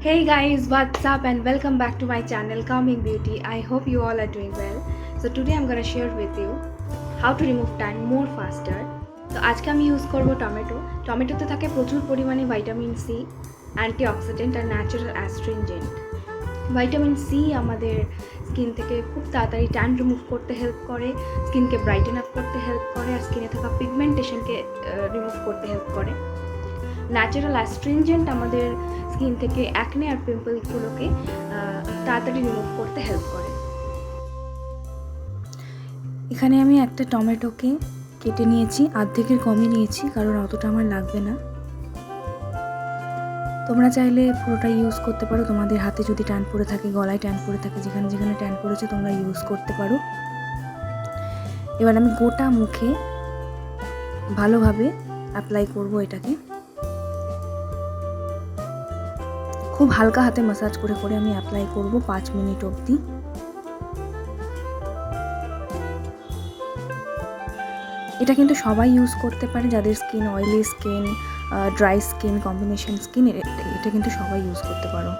Hey guys, what's up and welcome back to my channel Calming Beauty. I hope you all are doing well. So today I'm gonna share with you how to remove tan more faster. তো আজকে আমি use করব টমেটোতে থাকে প্রচুর পরিমাণে vitamin C, antioxidant আর natural astringent. Vitamin C আমাদের skin থেকে খুব তাড়াতাড়ি ট্যান রিমুভ করতে হেল্প করে, স্কিনকে ব্রাইটেন আপ করতে হেল্প করে আর স্কিনে থাকা পিগমেন্টেশনকে রিমুভ করতে হেল্প করে। ন্যাচারাল অ্যাস্ট্রিনজেন্ট আমাদের স্কিন থেকে অ্যাকনে আর পিম্পলগুলোকে তাড়াতাড়ি রিমুভ করতে হেল্প করে। এখানে আমি একটা টমেটোকে কেটে নিয়েছি, অর্ধেকের কমই নিয়েছি কারণ অতটা আমার লাগবে না। তোমরা চাইলে পুরোটা ইউজ করতে পারো, তোমাদের হাতে যদি ট্যান পড়ে থাকে, গলায় ট্যান পড়ে থাকে, যেখানে যেখানে ট্যান পড়েছে তোমরা ইউজ করতে পারো। এবার আমি গোটা মুখে ভালোভাবে অ্যাপ্লাই করব এটাকে। খুব হালকা হাতে ম্যাসাজ করে করে আমি অ্যাপ্লাই করব 5 মিনিট অবধি। এটা কিন্তু সবাই ইউজ করতে পারে, যাদের skin oily skin, dry skin, combination skin, এটা কিন্তু সবাই ইউজ করতে পারো।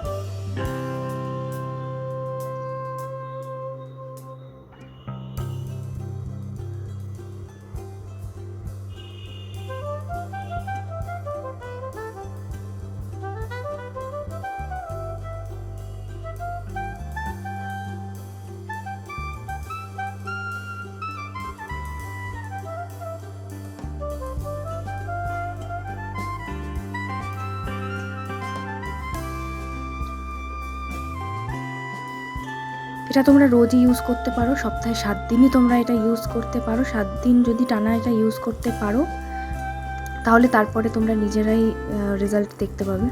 এটা তোমরা রোজই ইউজ করতে পারো, সপ্তাহে 7 দিনই তোমরা এটা ইউজ করতে পারো। 7 দিন যদি টানা এটা ইউজ করতে পারো তাহলে তারপরে তোমরা নিজেরাই রেজাল্ট দেখতে পাবে।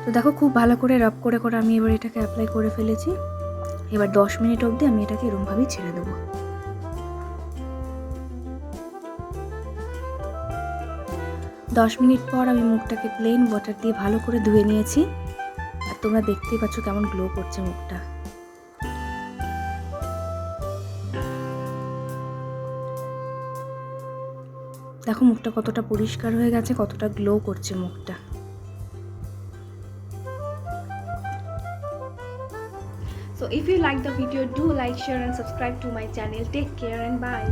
তো দেখো, খুব ভালো করে রাব করে করে আমি এবার এটাকে অ্যাপ্লাই করে ফেলেছি। এবার 10 মিনিট অবধি আমি এটাকে এরকমভাবেই ছেড়ে দেবো। 10 মিনিট পর আমি মুখটাকে প্লেন ওয়াটার দিয়ে ভালো করে ধুয়ে নিয়েছি, আর তোমরা দেখতেই পাচ্ছ কেমন গ্লো করছে মুখটা। দেখো মুখটা কতটা পরিষ্কার হয়ে গেছে, কতটা গ্লো করছে মুখটা। So if you like the video, do like, share and subscribe to my channel. Take care and bye.